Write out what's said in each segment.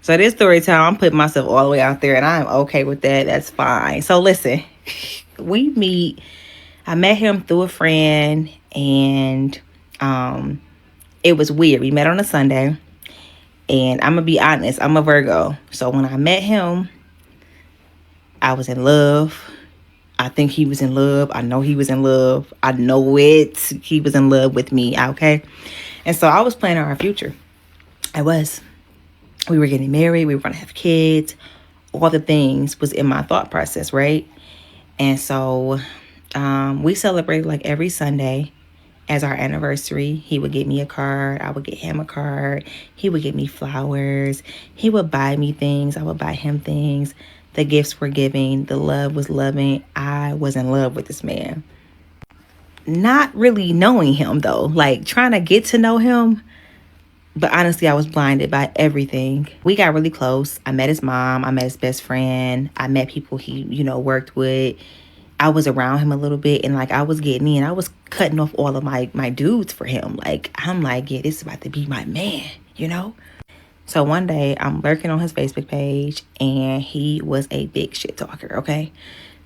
So this story time, I'm putting myself all the way out there, and I'm okay with that. That's fine. So listen, we meet. I met him through a friend, and um, it was weird. We met on a Sunday, and I'm gonna be honest. I'm a Virgo, so when I met him, I was in love. I think he was in love. I know he was in love. I know it. He was in love with me. Okay, and so I was planning our future. I was. We were getting married. We were gonna have kids. All the things was in my thought process, right? And so we celebrated like every Sunday as our anniversary. He would get me a card. I would get him a card. He would get me flowers. He would buy me things. I would buy him things. The gifts were giving. The love was loving. I was in love with this man. Not really knowing him though, like trying to get to know him. But honestly, I was blinded by everything. We got really close. I met his mom. I met his best friend. I met people he, worked with. I was around him a little bit, and like I was getting in. I was cutting off all of my dudes for him. Like I'm like, yeah, this is about to be my man. So one day I'm lurking on his Facebook page, and he was a big shit talker. Okay,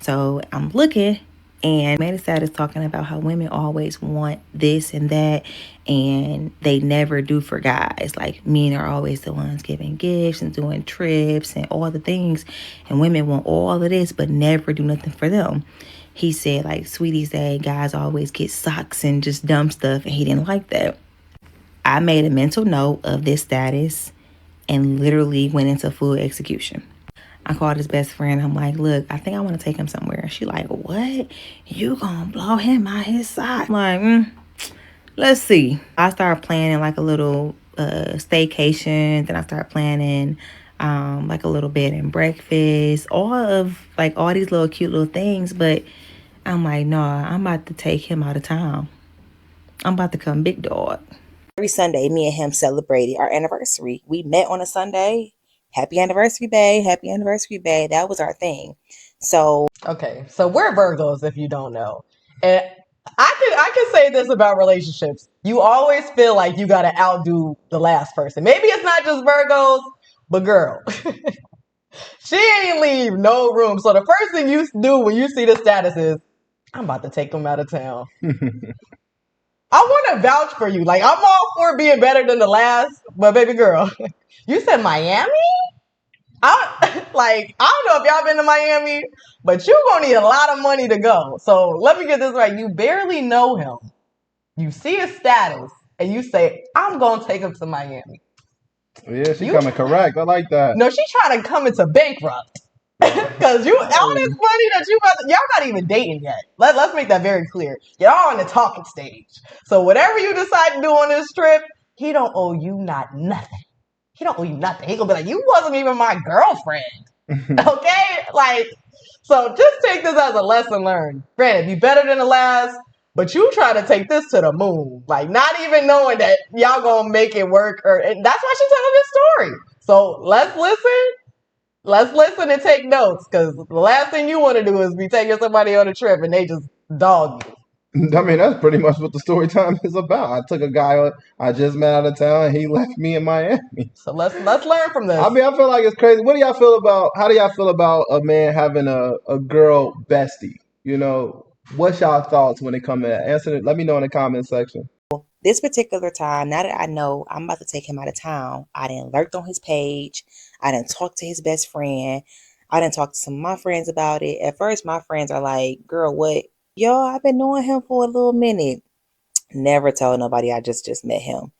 so I'm looking, and man is talking about how women always want this and that, and they never do for guys. Like men are always the ones giving gifts and doing trips and all the things, and women want all of this but never do nothing for them. He said like Sweetest Day, guys always get socks and just dumb stuff, and he didn't like that. I made a mental note of this status and literally went into full execution. I called his best friend. I'm like, look, I think I want to take him somewhere. She like, what? You gonna blow him out his side? I'm like, let's see. I started planning like a little staycation. Then I started planning like a little bed and breakfast. All these little cute little things. But I'm like, no, I'm about to take him out of town. I'm about to come big dog. Every Sunday, me and him celebrated our anniversary. We met on a Sunday. Happy anniversary, babe. Happy anniversary, babe. That was our thing. So Okay, so we're Virgos if you don't know. And I can say this about relationships. You always feel like you gotta outdo the last person. Maybe it's not just Virgos, but girl. She ain't leave no room. So the first thing you do when you see the status is, I'm about to take him out of town. I want to vouch for you. Like, I'm all for being better than the last, but baby girl, you said Miami? I don't know if y'all been to Miami, but you gonna need a lot of money to go. So let me get this right. You barely know him. You see his status, and you say, I'm gonna take him to Miami. Yeah, she coming correct. I like that. No, she trying to come into bankrupt. Because all this money that y'all not even dating yet. Let's make that very clear. Y'all on the talking stage. So whatever you decide to do on this trip, he don't owe you nothing. He don't owe you nothing. He gonna be like, you wasn't even my girlfriend. Okay? Like, so just take this as a lesson learned. Granted, be better than the last, but you try to take this to the moon. Like, not even knowing that y'all gonna make it work. And that's why she's telling this story. So let's listen. Let's listen and take notes, because the last thing you want to do is be taking somebody on a trip and they just dog you. I mean, that's pretty much what the story time is about. I took a guy I just met out of town, and he left me in Miami. So let's learn from this. I mean, I feel like it's crazy. What do y'all feel about? How do y'all feel about a man having a girl bestie? What's y'all thoughts when it comes to that? Answer it. Let me know in the comment section. this particular time, now that I know I'm about to take him out of town, I didn't lurked on his page. I didn't talk to his best friend. I didn't talk to some of my friends about it. At first, my friends are like, girl, what? Yo, I've been knowing him for a little minute. Never told nobody I just met him.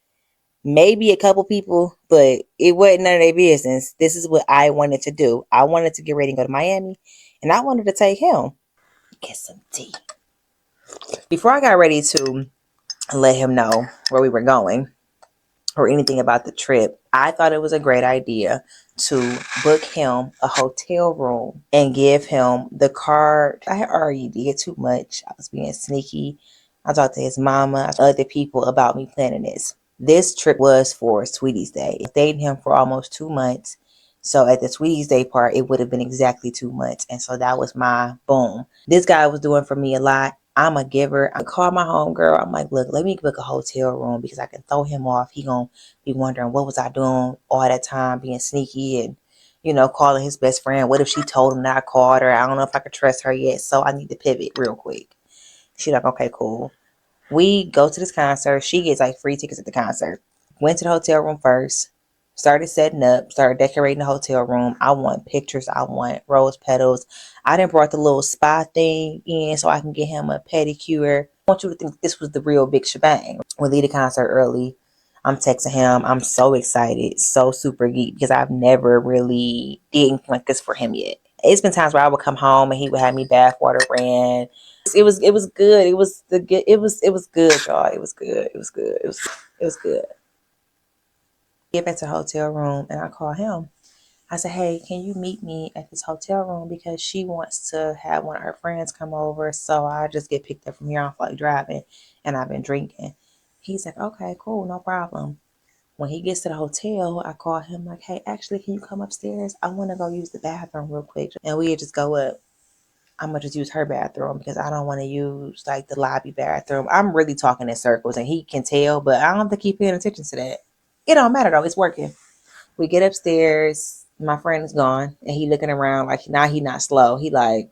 Maybe a couple people, but it wasn't none of their business. This is what I wanted to do. I wanted to get ready and go to Miami, and I wanted to take him. Get some tea. Before I got ready to let him know where we were going or anything about the trip, I thought it was a great idea to book him a hotel room and give him the card. I had already did too much. I was being sneaky. I talked to his mama, other people about me planning this. This trip was for Sweetest Day. I dated him for almost 2 months. So at the Sweetest Day part, it would have been exactly 2 months. And so that was my boom. This guy was doing for me a lot. I'm a giver. I call my homegirl. I'm like, look, let me book a hotel room because I can throw him off. He gonna be wondering what was I doing all that time, being sneaky and, calling his best friend. What if she told him that I called her? I don't know if I could trust her yet, so I need to pivot real quick. She like, okay, cool. We go to this concert. She gets like free tickets at the concert. Went to the hotel room first. Started setting up. Started decorating the hotel room. I want pictures. I want rose petals. I done brought the little spa thing in so I can get him a pedicure. I want you to think this was the real big shebang. We leave the concert early. I'm texting him. I'm so excited. So super geek because I've never really did anything like this for him yet. It's been times where I would come home and he would have me bath water ran. It was good. It was good, y'all. It was good. It was good. Get back to the hotel room and I call him. I said, hey, can you meet me at this hotel room because she wants to have one of her friends come over. So I just get picked up from here. I'm like driving and I've been drinking. He's like, okay, cool, no problem. When he gets to the hotel, I call him like, hey, actually, can you come upstairs? I want to go use the bathroom real quick. And we just go up. I'm gonna just use her bathroom because I don't want to use like the lobby bathroom. I'm really talking in circles and he can tell, but I don't think he's paying attention to that. It don't matter though, it's working. We get upstairs, my friend is gone, and he looking around like now he not slow. He like,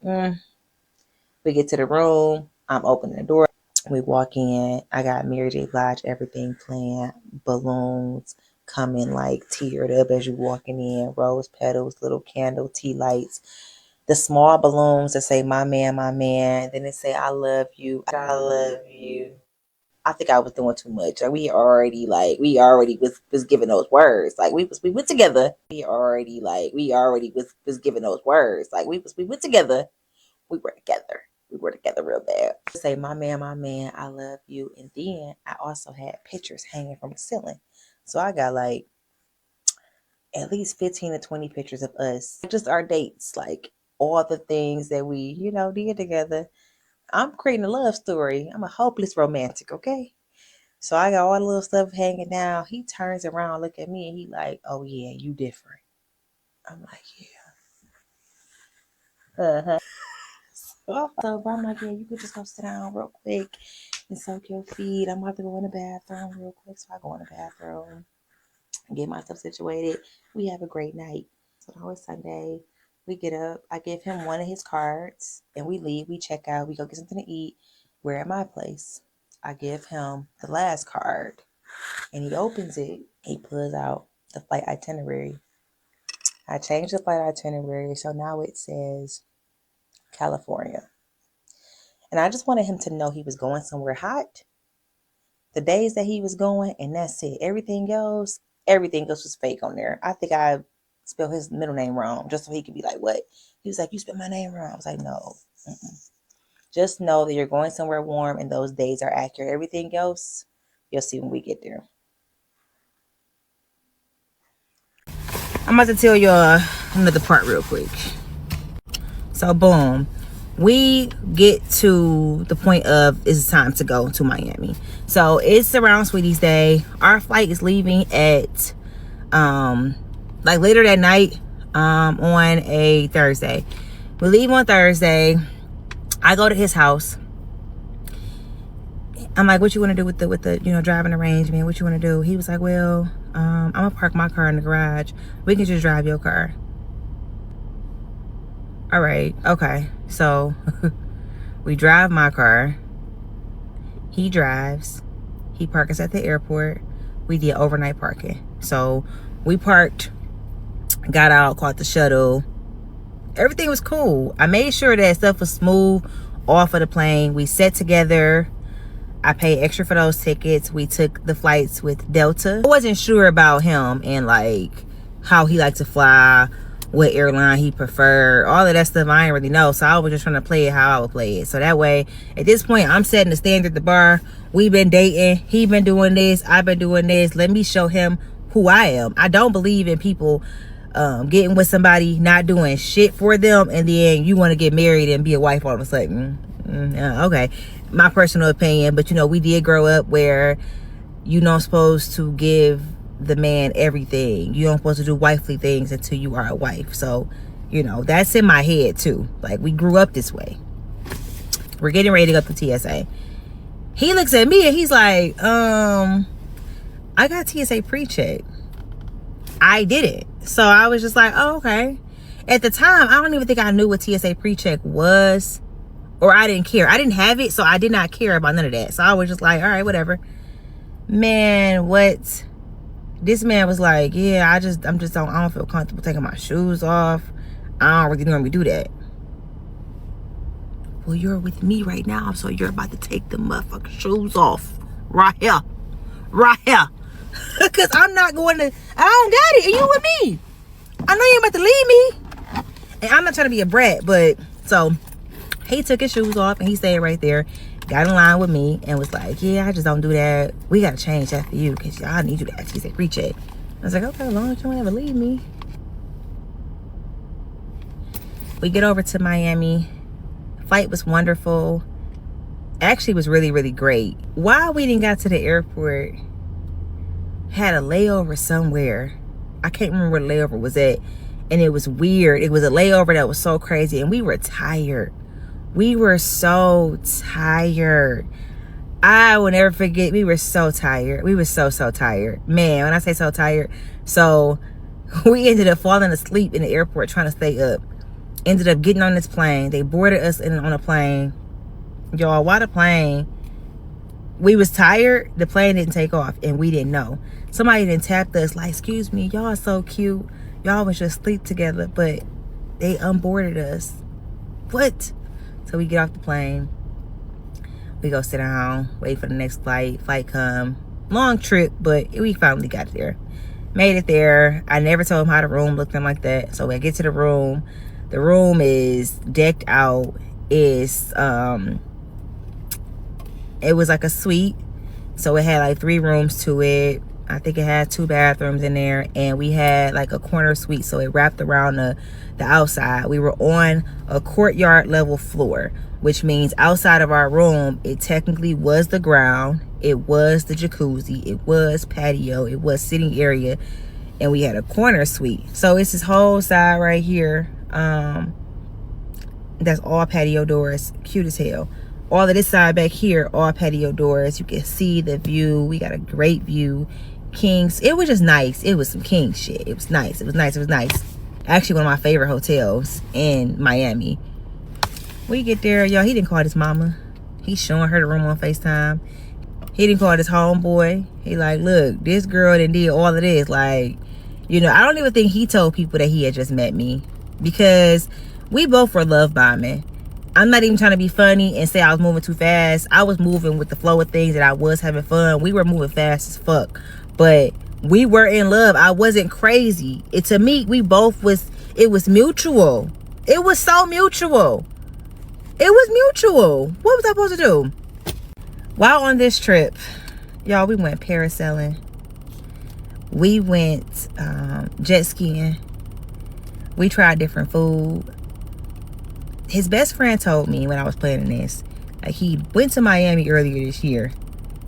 We get to the room, I'm opening the door. We walk in, I got Mary J. Blige, everything playing, balloons coming like tiered up as you walking in, rose petals, little candle, tea lights. The small balloons that say my man, then they say I love you, I love you. I think I was doing too much. Like we already was giving those words. Like we went together. We already was giving those words. Like we went together. We were together. We were together real bad. Say my man, I love you. And then I also had pictures hanging from the ceiling. So I got like at least 15 to 20 pictures of us. Just our dates, like all the things that we, did together. I'm creating a love story. I'm a hopeless romantic, okay? So I got all the little stuff hanging down. He turns around, look at me, and he like, oh yeah, you different. I'm like, yeah. So I'm like, yeah, you could just go sit down real quick and soak your feet. I'm about to go in the bathroom real quick. So I go in the bathroom, get myself situated. We have a great night. So now it's Sunday. We get up. I give him one of his cards and we leave. We check out. We go get something to eat. We're at my place. I give him the last card and he opens it. He pulls out the flight itinerary. I changed the flight itinerary. So now it says California. And I just wanted him to know he was going somewhere hot. The days that he was going, and that's it. Everything else was fake on there. I think I spelled his middle name wrong just so he could be like, what? He was like, you spelled my name wrong. I was like, no. Just know that you're going somewhere warm and those days are accurate. Everything else, you'll see when we get there. I'm about to tell y'all another part real quick. So boom, we get to the point of it's time to go to Miami. So it's around Sweetest Day. Our flight is leaving at like later that night on a Thursday. We leave on Thursday. I go to his house. I'm like, what you want to do with the driving arrangement? What you want to do? He was like, well, I'm gonna park my car in the garage. We can just drive your car. All right, okay. So we drive my car. He drives. He parks us at the airport. We did overnight parking. So we parked, got out, caught the shuttle. Everything was cool. I made sure that stuff was smooth off of the plane. We sat together. I paid extra for those tickets. We took the flights with Delta. I wasn't sure about him and like how he liked to fly, what airline he preferred, all of that stuff I didn't really know. So I was just trying to play it how I would play it. So that way, at this point, I'm setting the standard, the bar. We've been dating. He been doing this. I've been doing this. Let me show him who I am. I don't believe in people getting with somebody, not doing shit for them, and then you want to get married and be a wife all of a sudden. Okay, my personal opinion, but we did grow up where you're not supposed to give the man everything. You don't supposed to do wifely things until you are a wife. So that's in my head too. Like we grew up this way. We're getting ready to go through TSA. He looks at me and he's like, I got TSA pre-check. I did it. So I was just like, oh, okay. At the time, I don't even think I knew what TSA pre-check was, or I didn't care. I didn't have it, so I did not care about none of that. So I was just like, all right, whatever. Man, what? This man was like, yeah, I don't feel comfortable taking my shoes off. I don't really normally do that. Well, you're with me right now, so you're about to take the motherfucking shoes off. Right here. Right here. Because I'm not going to, I don't got it, and you with me. I know you ain't about to leave me. And I'm not trying to be a brat, but, so, he took his shoes off, and he stayed right there. Got in line with me, and was like, yeah, I just don't do that. We got to change that for you, because I need you to actually say pre-check. I was like, okay, as long as you don't ever leave me. We get over to Miami. Flight was wonderful. Actually, was really, really great. While we didn't got to the airport, had a layover somewhere. I can't remember where the layover was at. And it was weird. It was a layover that was so crazy. And we were tired. We were so tired. I will never forget. We were so tired. We were so tired. Man, when I say so tired. So, we ended up falling asleep in the airport trying to stay up. Ended up getting on this plane. They boarded us on a plane. Y'all, why the plane? We was tired. The plane didn't take off, and we didn't know. Somebody then tapped us like, excuse me, y'all are so cute. Y'all was just asleep together, but they unboarded us. What? So we get off the plane. We go sit down, wait for the next flight. Flight come. Long trip, but we finally got there. Made it there. I never told him how the room looked and like that. So we get to the room. The room is decked out. It's it was like a suite. So it had like 3 rooms to it. I think it had 2 bathrooms in there, and we had like a corner suite, so it wrapped around the outside. We were on a courtyard level floor, which means outside of our room, it technically was the ground, it was the jacuzzi, it was patio, it was sitting area, and we had a corner suite. So it's this whole side right here, that's all patio doors, cute as hell. All of this side back here, all patio doors. You can see the view. We got a great view. Kings. It was just nice. It was some king shit. It was nice. It was nice. It was nice. Actually, one of my favorite hotels in Miami. We get there, y'all. He didn't call his mama. He's showing her the room on FaceTime. He didn't call his homeboy. He like, look, this girl done did all of this. Like, you know, I don't even think he told people that he had just met me, because we both were love bombing. I'm not even trying to be funny and say I was moving too fast. I was moving with the flow of things, and I was having fun. We were moving fast as fuck, but we were in love. I wasn't crazy. To me, we both was, it was mutual. It was so mutual. It was mutual. What was I supposed to do? While on this trip, y'all, we went parasailing. We went jet skiing. We tried different food. His best friend told me when I was planning this, like, he went to Miami earlier this year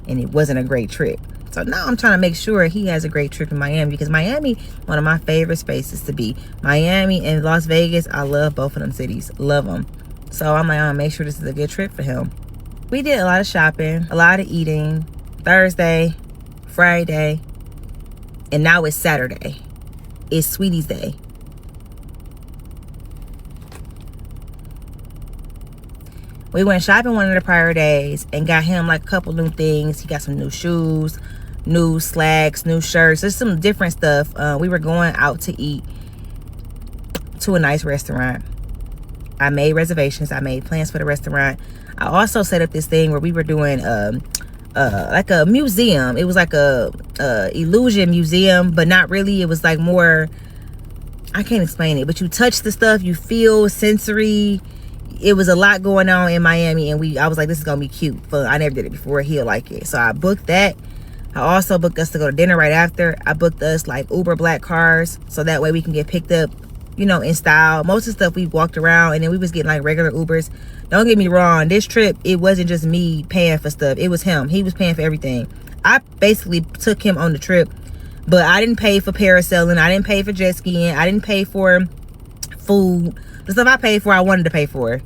and it wasn't a great trip. So now I'm trying to make sure he has a great trip in Miami, because Miami, one of my favorite spaces to be. Miami and Las Vegas, I love both of them cities. Love them. So I'm like, I'm gonna make sure this is a good trip for him. We did a lot of shopping, a lot of eating. Thursday, Friday, and now it's Saturday. It's Sweetie's Day. We went shopping one of the prior days and got him like a couple new things. He got some new shoes, new slacks, new shirts. There's some different stuff. We were going out to eat to a nice restaurant. I made reservations. I made plans for the restaurant. I also set up this thing where we were doing like a museum. It was like a illusion museum, but not really. It was like more, I can't explain it, but you touch the stuff, you feel sensory. It was a lot going on in Miami, and I was like, this is gonna be cute. But I never did it before. He'll like it. So I booked that. I also booked us to go to dinner right after. I booked us like Uber black cars, so that way we can get picked up, you know, in style. Most of the stuff we walked around, and then we was getting like regular Ubers. Don't get me wrong, this trip, it wasn't just me paying for stuff. It was him. He was paying for everything. I basically took him on the trip, but I didn't pay for parasailing. I didn't pay for jet skiing. I didn't pay for food. The stuff I paid for, I wanted to pay for.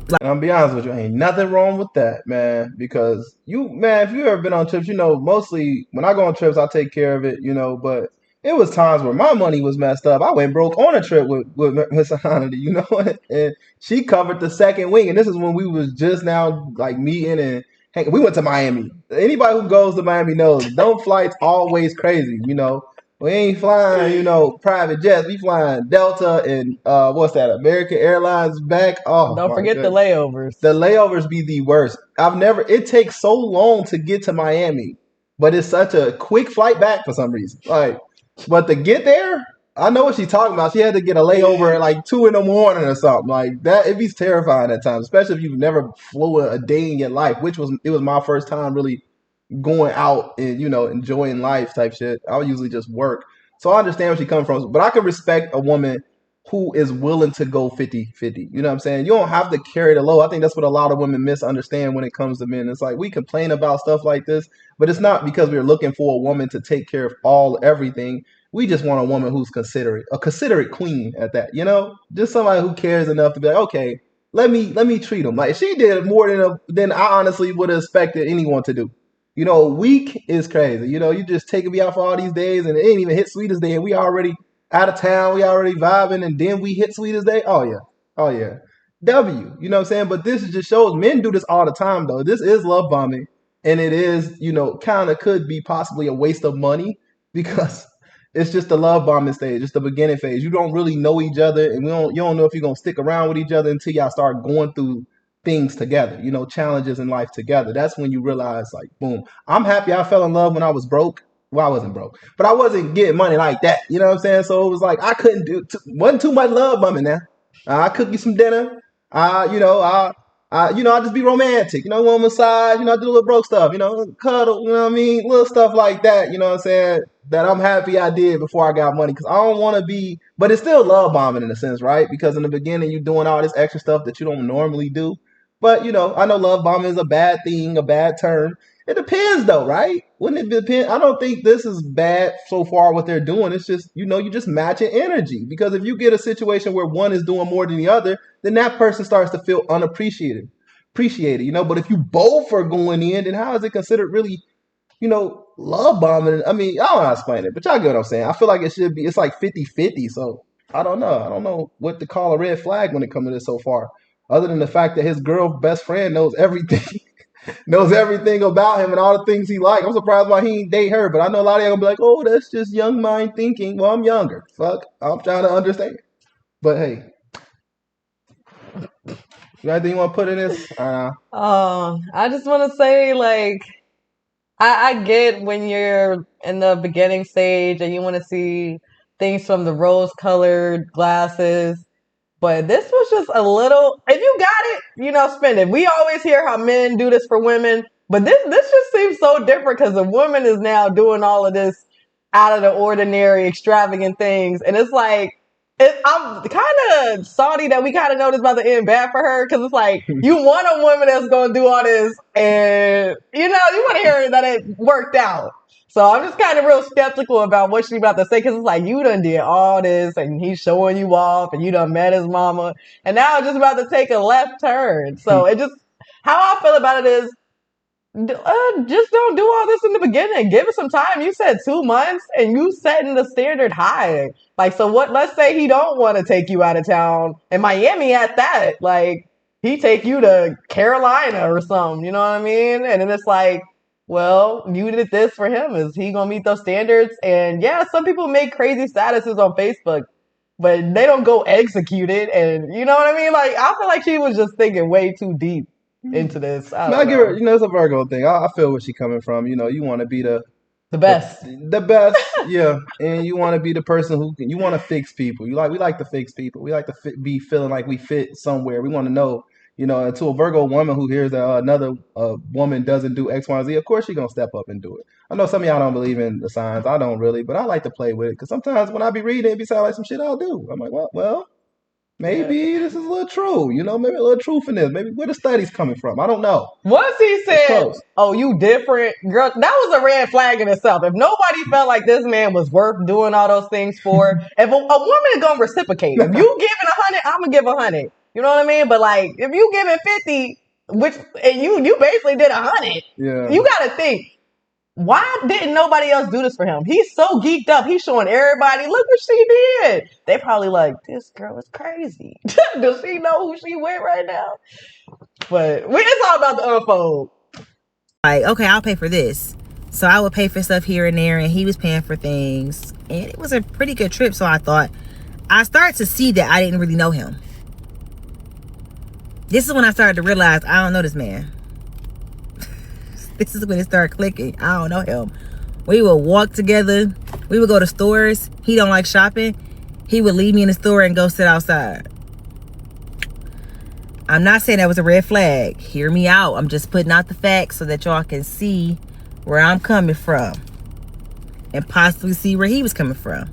And I'll be honest with you, ain't nothing wrong with that, man. Because man, if you ever been on trips, mostly when I go on trips, I take care of it. But it was times where my money was messed up. I went broke on a trip with Miss Hannity, and she covered the second wing. And this is when we was just now like meeting and we went to Miami. Anybody who goes to Miami knows them flights always crazy. We ain't flying, private jets. We flying Delta and what's that? American Airlines back. Oh Don't my forget the goodness. layovers. The layovers be the worst. It takes so long to get to Miami, but it's such a quick flight back for some reason. But to get there, I know what she's talking about. She had to get a layover at like 2 in the morning or something like that. It'd be terrifying at times, especially if you've never flew a day in your life, it was my first time really going out and enjoying life type shit. I'll usually just work. So I understand where she's coming from, but I can respect a woman who is willing to go 50-50. You know what I'm saying? You don't have to carry the load. I think that's what a lot of women misunderstand when it comes to men. It's like we complain about stuff like this, but it's not because we're looking for a woman to take care of everything. We just want a woman who's considerate, a considerate queen at that. Just somebody who cares enough to be like, okay, let me treat him. Like she did more than I honestly would have expected anyone to do. A week is crazy. You just taking me out for all these days and it ain't even hit Sweetest Day and we already out of town, we already vibing, and then we hit Sweetest Day. Oh yeah. Oh yeah. W. You know what I'm saying? But this just shows men do this all the time though. This is love bombing. And it is, kind of could be possibly a waste of money because it's just the love bombing stage, just the beginning phase. You don't really know each other, and you don't know if you're gonna stick around with each other until y'all start going through things together, challenges in life together. That's when you realize, like, boom. I'm happy I fell in love when I was broke. Well, I wasn't broke, but I wasn't getting money like that. You know what I'm saying? So it was like I couldn't wasn't too much love bombing now. I cook you some dinner. I, you know, I just be romantic. One massage. I do a little broke stuff. Cuddle. You know what I mean? Little stuff like that. You know what I'm saying? That I'm happy I did before I got money because I don't want to be. But it's still love bombing in a sense, right? Because in the beginning you're doing all this extra stuff that you don't normally do. But I know love bombing is a bad thing, a bad term. It depends though, right? Wouldn't it depend? I don't think this is bad so far what they're doing. It's just, you just matching energy. Because if you get a situation where one is doing more than the other, then that person starts to feel unappreciated. Appreciated. But if you both are going in, then how is it considered really, love bombing? I mean, I don't know how to explain it, but y'all get what I'm saying. I feel like it's like 50-50. So I don't know. I don't know what to call a red flag when it comes to this so far. Other than the fact that his girl best friend knows everything, knows everything about him and all the things he like. I'm surprised why he ain't date her, but I know a lot of y'all gonna be like, "Oh, that's just young mind thinking." Well, I'm younger. Fuck, I'm trying to understand. But hey, you got anything you want to put in this? I just want to say, like, I get when you're in the beginning stage and you want to see things from the rose-colored glasses. But this was just a little. If you got it, spend it. We always hear how men do this for women, but this just seems so different because the woman is now doing all of this out of the ordinary, extravagant things, and it's like. I'm kind of salty that we kind of know this about to end bad for her because it's like you want a woman that's going to do all this and you want to hear that it worked out. So I'm just kind of real skeptical about what she's about to say because it's like you done did all this and he's showing you off and you done met his mama and now it's just about to take a left turn. So it just how I feel about it is just don't do all this in the beginning. Give it some time. You said 2 months and you setting the standard high. Like, so what, let's say he don't want to take you out of town and Miami at that, like he take you to Carolina or something, you know what I mean? And then it's like, well, you did this for him. Is he going to meet those standards? And yeah, some people make crazy statuses on Facebook, but they don't go execute it. And you know what I mean? Like, I feel like she was just thinking way too deep into this. I Man, don't I give her, know. it's a Virgo thing. I feel where she's coming from. You want to be The the best. the best, yeah, and you want to be the person you want to fix people. We like to fix people. We like to be feeling like we fit somewhere. We want to know, to a Virgo woman who hears that another woman doesn't do X, Y, and Z. Of course, she's gonna step up and do it. I know some of y'all don't believe in the signs. I don't really, but I like to play with it because sometimes when I be reading, it be sound like some shit I'll do. I'm like, well, Yeah. maybe this is a little true. Maybe a little truth in this. Maybe where the studies coming from. I don't know. Once he It's said, close. "Oh, you different, girl," that was a red flag in itself. If nobody felt like this man was worth doing all those things for, if a woman is gonna reciprocate, if you giving 100, I'm gonna give 100. You know what I mean? But like, if you give it 50, which and you basically did 100, Yeah. you gotta think. Why didn't nobody else do this for him? He's so geeked up. He's showing everybody, look what she did. They probably like, this girl is crazy. Does she know who she with right now? But it's all about the unfold. Like, okay, I'll pay for this. So I would pay for stuff here and there, and he was paying for things. And it was a pretty good trip. So I thought, I started to see that I didn't really know him. This is when I started to realize I don't know this man. This is when it started clicking. I don't know him. We would walk together. We would go to stores. He don't like shopping. He would leave me in the store and go sit outside. I'm not saying that was a red flag. Hear me out. I'm just putting out the facts so that y'all can see where I'm coming from and possibly see where he was coming from.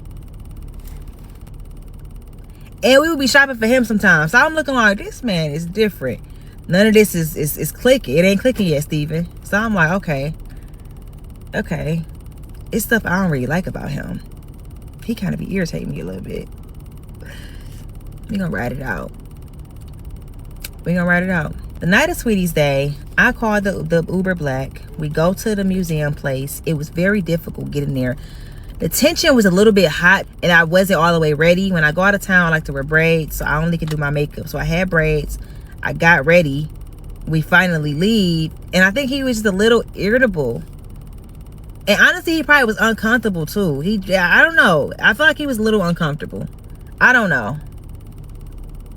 And we would be shopping for him sometimes. So I'm looking like, this man is different. None of this is clicking. It ain't clicking yet, Steven. So I'm like, okay. It's stuff I don't really like about him. He kind of be irritating me a little bit. We gonna ride it out. The night of Sweetie's Day, I called the Uber Black. We go to the museum place. It was very difficult getting there. The tension was a little bit hot, and I wasn't all the way ready. When I go out of town, I like to wear braids, so I only can do my makeup. So I had braids. I got ready. We finally leave, and I think he was just a little irritable. And honestly, he probably was uncomfortable too. I don't know. I feel like he was a little uncomfortable. I don't know.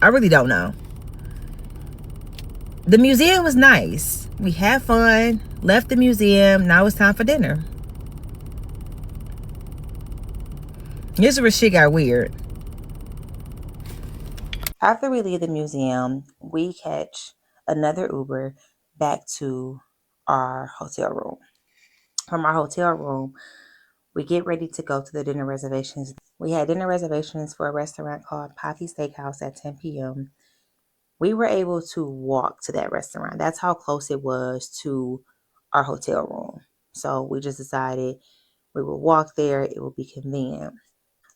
I really don't know. The museum was nice. We had fun, left the museum. Now it's time for dinner. Here's where shit got weird. After we leave the museum, we catch another Uber back to our hotel room. From our hotel room, we get ready to go to the dinner reservations. We had dinner reservations for a restaurant called Poppy Steakhouse at 10 p.m. We were able to walk to that restaurant. That's how close it was to our hotel room. So we just decided we would walk there. It would be convenient.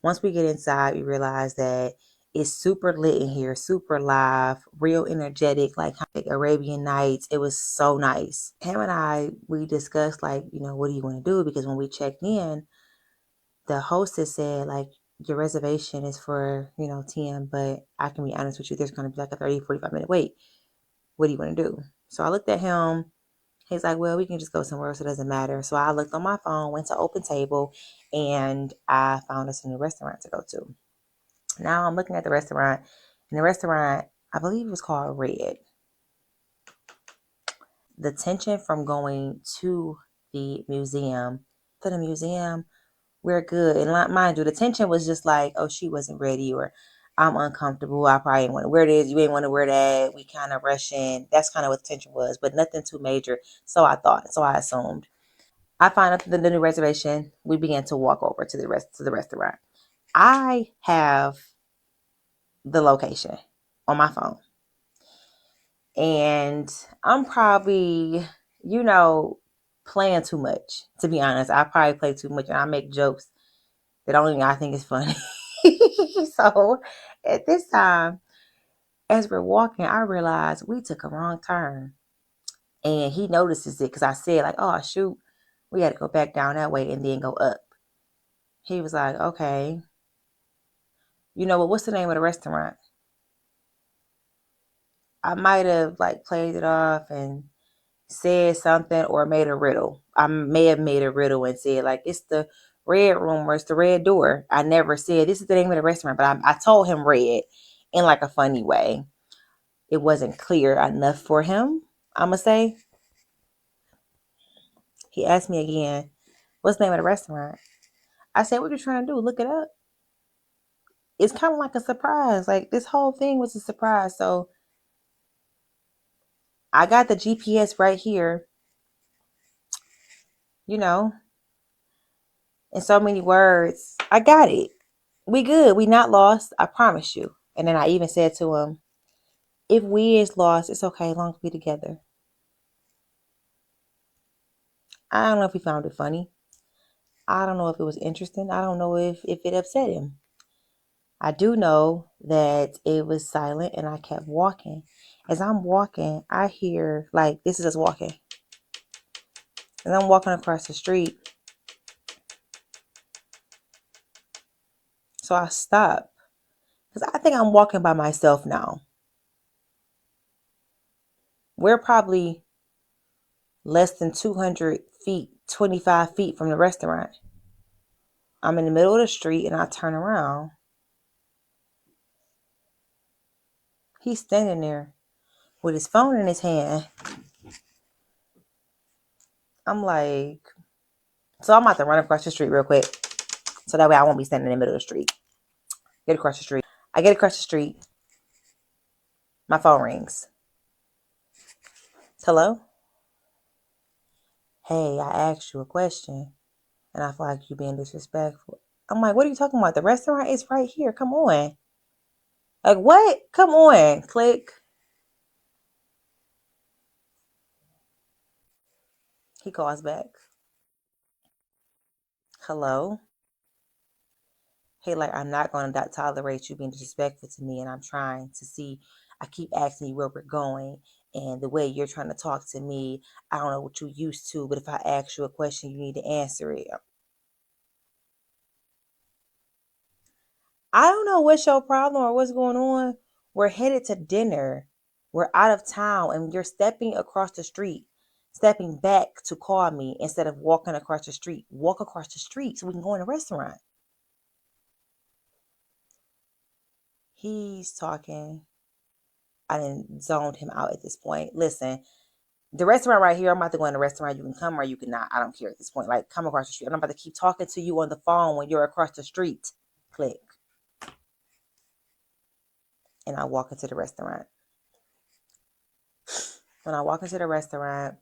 Once we get inside, we realize that it's super lit in here, super live, real energetic, like Arabian Nights. It was so nice. Him and I, we discussed like, what do you want to do? Because when we checked in, the hostess said like, your reservation is for, 10, but I can be honest with you, there's going to be like a 30-45 minute wait. What do you want to do? So I looked at him. He's like, well, we can just go somewhere else. It doesn't matter. So I looked on my phone, went to Open Table, and I found us a new restaurant to go to. Now I'm looking at the restaurant, and the restaurant, I believe it was called Red. The tension from going to the museum, we're good. And mind you, the tension was just like, oh, she wasn't ready, or I'm uncomfortable. I probably didn't want to wear this. You ain't want to wear that. We kind of rushing. That's kind of what the tension was, but nothing too major. So I assumed. I find out the new reservation. We began to walk over to the restaurant. I have the location on my phone. And I'm probably, playing too much. To be honest, I probably play too much, and I make jokes that only I think is funny. So at this time, as we're walking, I realized we took a wrong turn. And he notices it because I said, like, oh, shoot, we had to go back down that way and then go up. He was like, okay. What's the name of the restaurant? I might have like played it off and said something or made a riddle. I may have made a riddle and said like, it's the red room or it's the red door. I never said this is the name of the restaurant, but I told him red in like a funny way. It wasn't clear enough for him, I'm gonna say. He asked me again, what's the name of the restaurant? I said, what are you trying to do? Look it up. It's kind of like a surprise. Like this whole thing was a surprise. So I got the GPS right here, you know, in so many words. I got it. We good. We not lost. I promise you. And then I even said to him, if we is lost, it's okay as long as we together. I don't know if he found it funny. I don't know if it was interesting. I don't know if it upset him. I do know that it was silent and I kept walking. As I'm walking, I hear, like, this is us walking. As I'm walking across the street, so I stop. Because I think I'm walking by myself now. We're probably less than 200 feet, 25 feet from the restaurant. I'm in the middle of the street and I turn around. He's standing there with his phone in his hand. I'm like, so I'm about to run across the street real quick. So that way I won't be standing in the middle of the street. Get across the street. I get across the street. My phone rings. Hello? Hey, I asked you a question and I feel like you're being disrespectful. I'm like, what are you talking about? The restaurant is right here. Come on. Like, what? Come on. Click. He calls back. Hello? Hey, like, I'm not going to tolerate you being disrespectful to me. And I'm trying to see, I keep asking you where we're going. And the way you're trying to talk to me, I don't know what you're used to. But if I ask you a question, you need to answer it. I don't know what's your problem or what's going on. We're headed to dinner. We're out of town and you're stepping across the street, stepping back to call me instead of walking across the street. Walk across the street so we can go in a restaurant. He's talking. I didn't zoned him out at this point. Listen, the restaurant right here, I'm about to go in the restaurant. You can come or you cannot. I don't care at this point. Like, come across the street. I'm not about to keep talking to you on the phone when you're across the street. Click. And I walk into the restaurant. When I walk into the restaurant,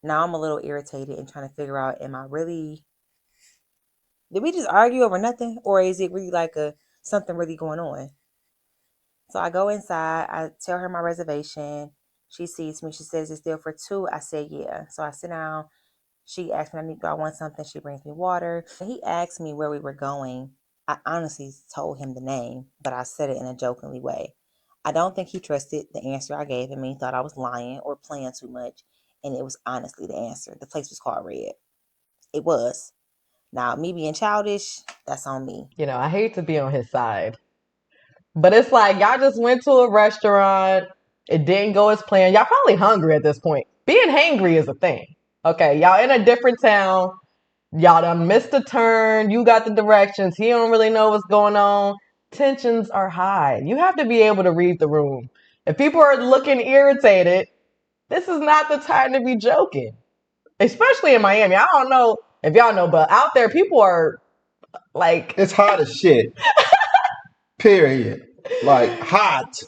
now I'm a little irritated and trying to figure out, am I really, did we just argue over nothing? Or is it really like something really going on? So I go inside, I tell her my reservation. She sees me. She says, it's still for two. I say, yeah. So I sit down. She asked me, do I want something? She brings me water. He asked me where we were going. I honestly told him the name, but I said it in a jokingly way. I don't think he trusted the answer I gave him. He thought I was lying or playing too much. And it was honestly the answer. The place was called Red. It was. Now, me being childish, that's on me. I hate to be on his side, but it's like y'all just went to a restaurant. It didn't go as planned. Y'all probably hungry at this point. Being hangry is a thing. Okay, y'all in a different town. Y'all done missed a turn. You got the directions. He don't really know what's going on. Tensions are high. You have to be able to read the room. If people are looking irritated, this is not the time to be joking. Especially in Miami. I don't know if y'all know, but out there people are like, It's hot as shit. Period. Like hot.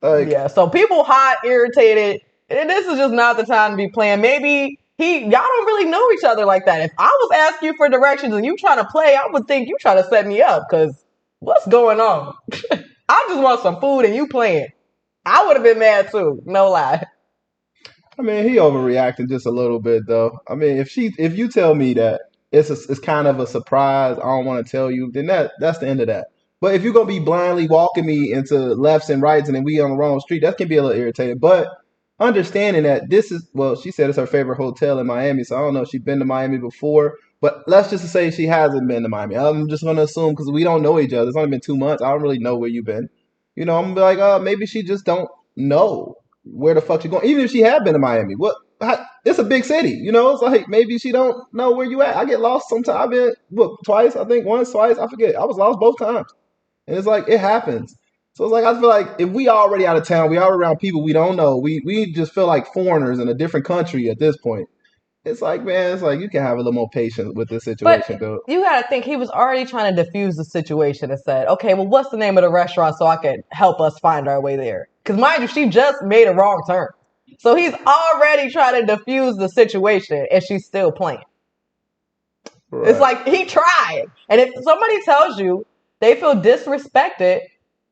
Like yeah. So people hot, irritated. And this is just not the time to be playing. Maybe y'all don't really know each other like that. If I was asking you for directions and you trying to play, I would think you trying to set me up because what's going on? I just want some food and you playing. I would have been mad too. No lie. I mean, he overreacted just a little bit, though. I mean, if you tell me that it's kind of a surprise, I don't want to tell you, then that's the end of that. But if you're gonna be blindly walking me into lefts and rights, and then we on the wrong street, that can be a little irritating. But understanding that this is, well, she said it's her favorite hotel in Miami, so I don't know if she's been to Miami before. But let's just say she hasn't been to Miami. I'm just gonna assume because we don't know each other. It's only been 2 months. I don't really know where you've been. I'm gonna be like, maybe she just don't know where the fuck she going. Even if she had been to Miami, it's a big city. It's like maybe she don't know where you at. I get lost sometimes. I've been twice, I think once, twice. I forget. I was lost both times, and it's like it happens. So it's like I feel like if we already out of town, we already around people we don't know. We just feel like foreigners in a different country at this point. It's like, man, it's like you can have a little more patience with this But situation, dude. you got to think he was already trying to diffuse the situation and said, okay, well, what's the name of the restaurant so I can help us find our way there? Because mind you, she just made a wrong turn. So he's already trying to diffuse the situation and she's still playing. Right. It's like he tried. And if somebody tells you they feel disrespected,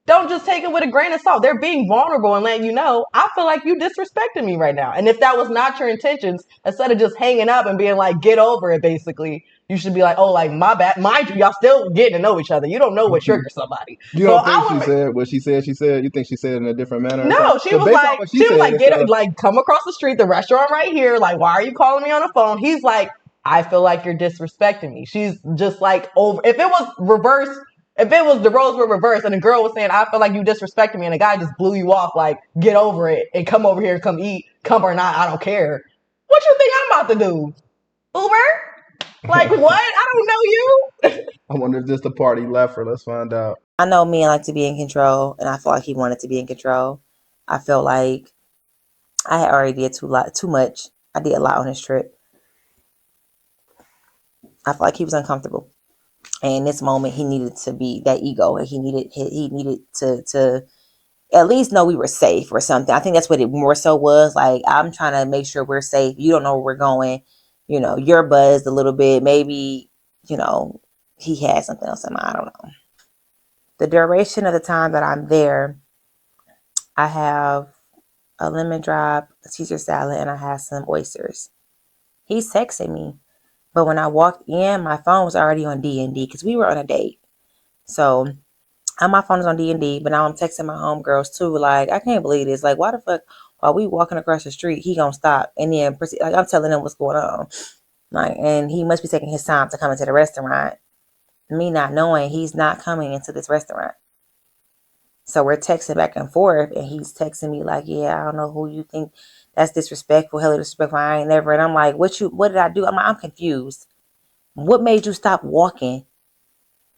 don't just take it with a grain of salt. They're being vulnerable and letting you know, I feel like you disrespected me right now. And if that was not your intentions, instead of just hanging up and being like, get over it, basically, you should be like, oh, like my bad. Mind you, y'all still getting to know each other. You don't know what triggers somebody. You So don't think I she would said what she said? She said. You think she said it in a different manner or something? no, Because based on what she she was said, like, it's get like come across the street, the restaurant right here. Like, why are you calling me on the phone? He's like, I feel like you're disrespecting me. She's just like over. If it was reversed, if it was the roles were reversed, and the girl was saying, I feel like you disrespecting me, and the guy just blew you off, like, get over it and come over here, come eat, come or not, I don't care. What you think I'm about to do? Uber? Like what? I don't know you. I wonder if this the party left her. Let's find out. I know men like to be in control, and I feel like he wanted to be in control. I felt like I had already did too much. I did a lot on this trip. I felt like he was uncomfortable, and in this moment, he needed to be that ego, and he needed to at least know we were safe or something. I think that's what it more so was. Like, I'm trying to make sure we're safe. You don't know where we're going. You're buzzed a little bit. Maybe, he had something else in mind. I don't know. The duration of the time that I'm there, I have a lemon drop, a Caesar salad, and I have some oysters. He's texting me, but when I walked in, my phone was already on D&D because we were on a date. So my phone is on D&D, but now I'm texting my homegirls too. Like, I can't believe this. Like, why the fuck, while we walking across the street, he gonna stop and then proceed? Like, I'm telling him what's going on. Like, and he must be taking his time to come into the restaurant. Me not knowing he's not coming into this restaurant. So we're texting back and forth, and he's texting me like, "Yeah, I don't know who you think that's disrespectful, hella disrespectful. I ain't never." And I'm like, What did I do?" I'm confused. What made you stop walking?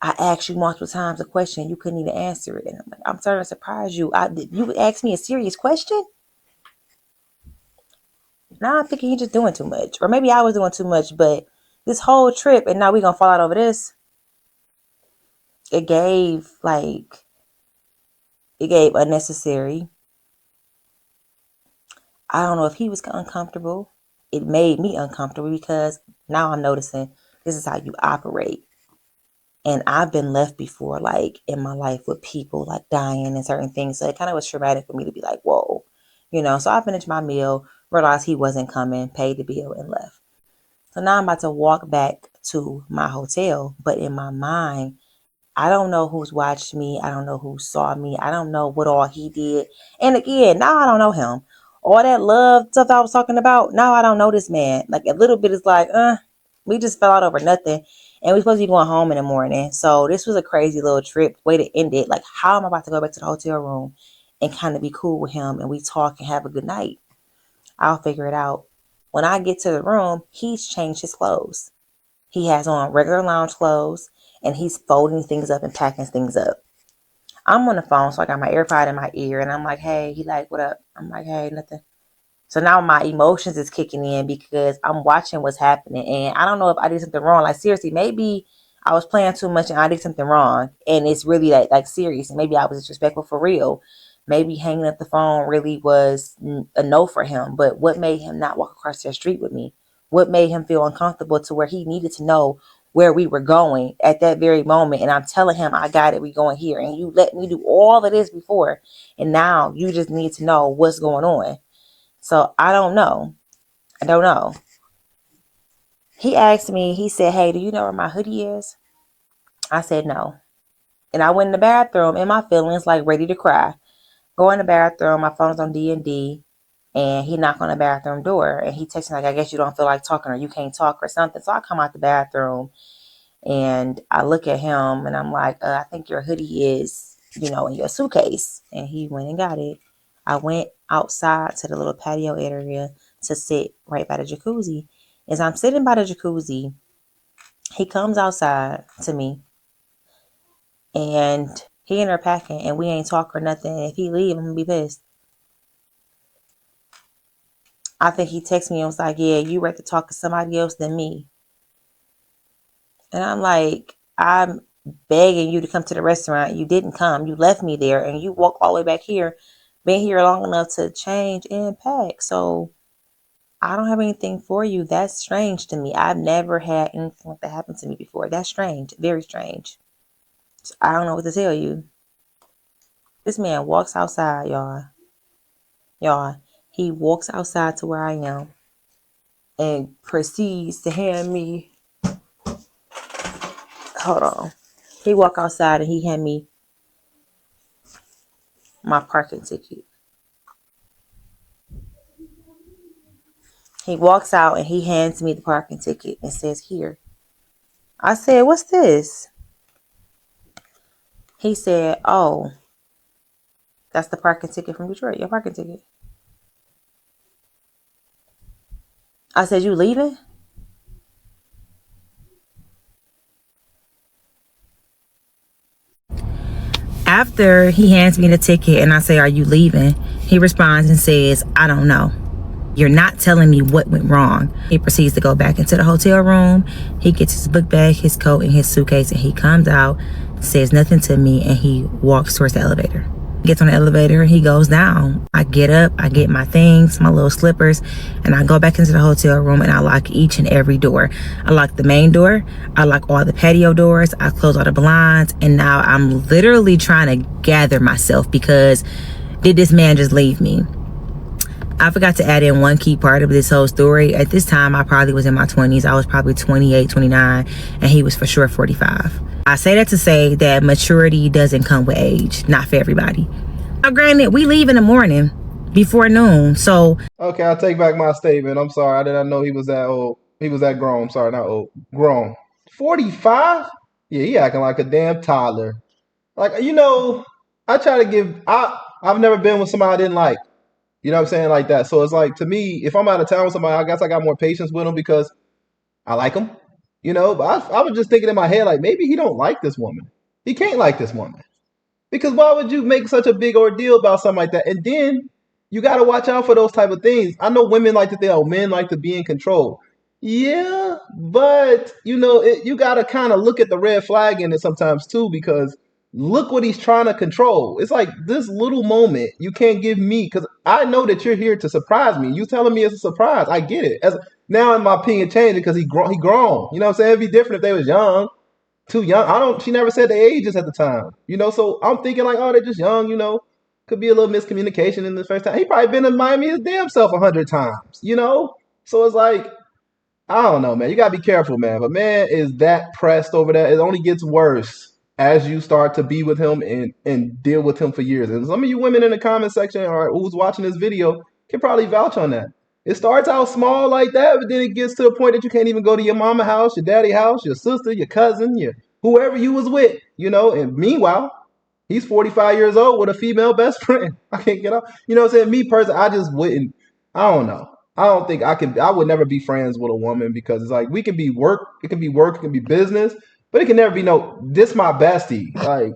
I asked you multiple times a question, you couldn't even answer it. And I'm like, I'm starting to surprise you. You would ask me a serious question? Now I'm thinking you're just doing too much. Or maybe I was doing too much, but this whole trip, and now we're going to fall out over this. It gave, unnecessary. I don't know if he was uncomfortable. It made me uncomfortable because now I'm noticing this is how you operate. And I've been left before, like in my life with people like dying and certain things. So it kind of was traumatic for me to be like, whoa, So I finished my meal, realized he wasn't coming, paid the bill, and left. So now I'm about to walk back to my hotel. But in my mind, I don't know who's watched me. I don't know who saw me. I don't know what all he did. And again, now I don't know him. All that love stuff I was talking about, now I don't know this man. Like a little bit is like, we just fell out over nothing. And we're supposed to be going home in the morning. So this was a crazy little trip. Way to end it. Like, how am I about to go back to the hotel room and kind of be cool with him and we talk and have a good night? I'll figure it out. When I get to the room, he's changed his clothes. He has on regular lounge clothes and he's folding things up and packing things up. I'm on the phone, so I got my AirPod in my ear and I'm like, hey, he like, what up? I'm like, hey, nothing. So now my emotions is kicking in because I'm watching what's happening. And I don't know if I did something wrong. Like, seriously, maybe I was playing too much and I did something wrong. And it's really like serious. And maybe I was disrespectful for real. Maybe hanging up the phone really was a no for him. But what made him not walk across the street with me? What made him feel uncomfortable to where he needed to know where we were going at that very moment? And I'm telling him, I got it. We going here. And you let me do all of this before. And now you just need to know what's going on. So I don't know. I don't know. He asked me, he said, hey, do you know where my hoodie is? I said no. And I went in the bathroom and my feelings like ready to cry. Go in the bathroom, my phone's on D&D, and he knocked on the bathroom door and he texted me like, I guess you don't feel like talking or you can't talk or something. So I come out the bathroom and I look at him and I'm like, I think your hoodie is, in your suitcase. And he went and got it. I went outside to the little patio area to sit right by the jacuzzi. As I'm sitting by the jacuzzi, he comes outside to me and he in there packing and we ain't talk or nothing. If he leave, I'm gonna be pissed. I think he texted me and was like, yeah, you ready to talk to somebody else than me. And I'm like, I'm begging you to come to the restaurant. You didn't come. You left me there and you walked all the way back here. Been here long enough to change and pack. So I don't have anything for you. That's strange to me. I've never had anything like that happen to me before. That's strange. Very strange. So I don't know what to tell you. This man walks outside, y'all. Y'all. He walks outside to where I am and proceeds to hand me Hold on. He walk outside and he hand me my parking ticket. He walks out and he hands me the parking ticket and says, "Here." I said, "What's this?" He said, "Oh, that's the parking ticket from Detroit. Your parking ticket." I said, "You leaving?" After he hands me the ticket and I say, "Are you leaving?" He responds and says, "I don't know. You're not telling me what went wrong." He proceeds to go back into the hotel room. He gets his book bag, his coat, and his suitcase, and he comes out, says nothing to me, and he walks towards the elevator. He gets on the elevator, he goes down. I get up, I get my things, my little slippers, and I go back into the hotel room and I lock each and every door. I lock the main door, I lock all the patio doors, I close all the blinds, and now I'm literally trying to gather myself because did this man just leave me? I forgot to add in one key part of this whole story. At this time, I probably was in my 20s. I was probably 28, 29, and he was for sure 45. I say that to say that maturity doesn't come with age, not for everybody. Now, granted, we leave in the morning before noon, so. Okay, I'll take back my statement. I'm sorry. I did not know he was that old. He was that grown. I'm sorry, not old. Grown. 45? Yeah, he acting like a damn toddler. Like, I try to I've never been with somebody I didn't like. You know what I'm saying? Like that. So it's like, to me, if I'm out of town with somebody, I guess I got more patience with them because I like them. But I was just thinking in my head, like, maybe he don't like this woman. He can't like this woman. Because why would you make such a big ordeal about something like that? And then you got to watch out for those type of things. I know women like to think, oh, men like to be in control. Yeah, but you got to kind of look at the red flag in it sometimes too, because look what he's trying to control. It's like this little moment you can't give me because I know that you're here to surprise me. You telling me it's a surprise. I get it. As now, in my opinion, changing because he grown. He grown. You know what I'm saying? It'd be different if they was young, too young. I don't. She never said the ages at the time. So I'm thinking like, oh, they're just young. Could be a little miscommunication in the first time. He probably been in Miami his damn self 100 times. So it's like, I don't know, man. You gotta be careful, man. But man is that pressed over that. It only gets worse as you start to be with him and deal with him for years. And some of you women in the comment section or who's watching this video can probably vouch on that. It starts out small like that, but then it gets to the point that you can't even go to your mama house, your daddy house, your sister, your cousin, your whoever you was with, And meanwhile, he's 45 years old with a female best friend. I can't get off. You know what I'm saying? Me personally, I just wouldn't. I don't know. I don't think I can. I would never be friends with a woman because it's like we can be work. It can be work. It can be business, but it can never be no. This my bestie. Like,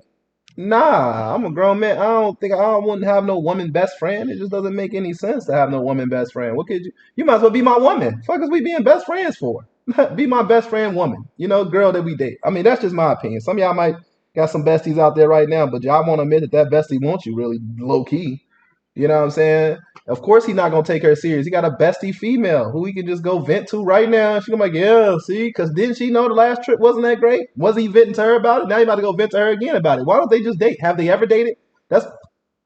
nah, I'm a grown man. I wouldn't have no woman best friend. It just doesn't make any sense to have no woman best friend. What could you? You might as well be my woman. Fuck is we being best friends for? Be my best friend woman. Girl that we date. I mean, that's just my opinion. Some of y'all might got some besties out there right now, but y'all won't admit that bestie wants you really low key. You know what I'm saying? Of course he's not gonna take her serious. He got a bestie female who he can just go vent to right now. She's gonna be like, yeah, see, because didn't she know the last trip wasn't that great? Wasn't he venting to her about it? Now he about to go vent to her again about it. Why don't they just date? Have they ever dated? That's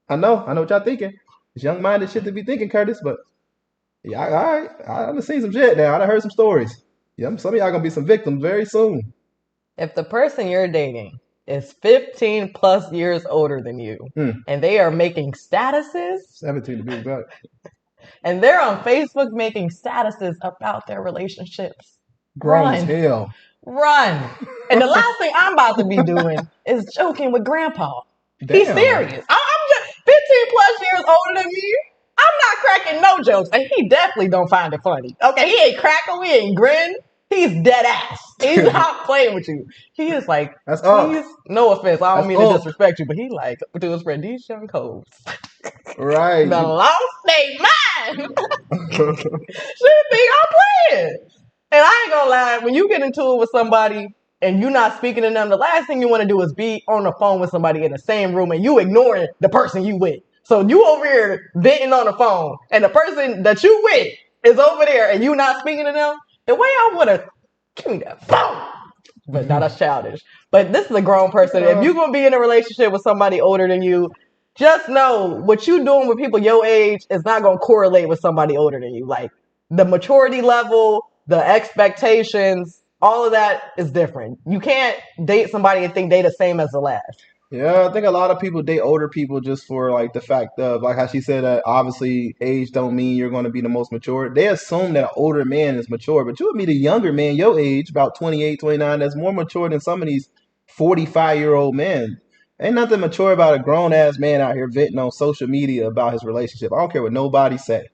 I know what y'all thinking. It's young minded shit to be thinking, Curtis, but yeah, all right. I done seen some shit now. I done heard some stories. Yeah, some of y'all gonna be some victims very soon. If the person you're dating is 15 plus years older than you and they are making statuses, 17 to be exact, and they're on Facebook making statuses about their relationships, grown as hell. Run. And the last thing I'm about to be doing is joking with grandpa. Damn. He's serious. I'm just 15 plus years older than me. I'm not cracking no jokes. And he definitely don't find it funny. Okay, he ain't cracking, he ain't grin. He's dead ass. He's not playing with you. He is like, that's please, no offense, I don't that's mean to disrespect you, but he like, to his friend, these young hoes. Right. The lost they mind. She think I'm playing. And I ain't gonna lie, when you get into it with somebody and you're not speaking to them, the last thing you want to do is be on the phone with somebody in the same room and you ignoring the person you with. So you over here venting on the phone and the person that you with is over there and you not speaking to them. The way I would have, give me that phone. But now that's childish. But this is a grown person. If you're gonna be in a relationship with somebody older than you, just know what you doing with people your age is not gonna correlate with somebody older than you. Like the maturity level, the expectations all of that is different. You can't date somebody and think they the same as the last. Yeah, I think a lot of people date older people just for like the fact of like how she said that obviously age don't mean you're going to be the most mature. They assume that an older man is mature, but you would meet a younger man your age, about 28, 29, that's more mature than some of these 45-year-old men. Ain't nothing mature about a grown ass man out here venting on social media about his relationship. I don't care what nobody say.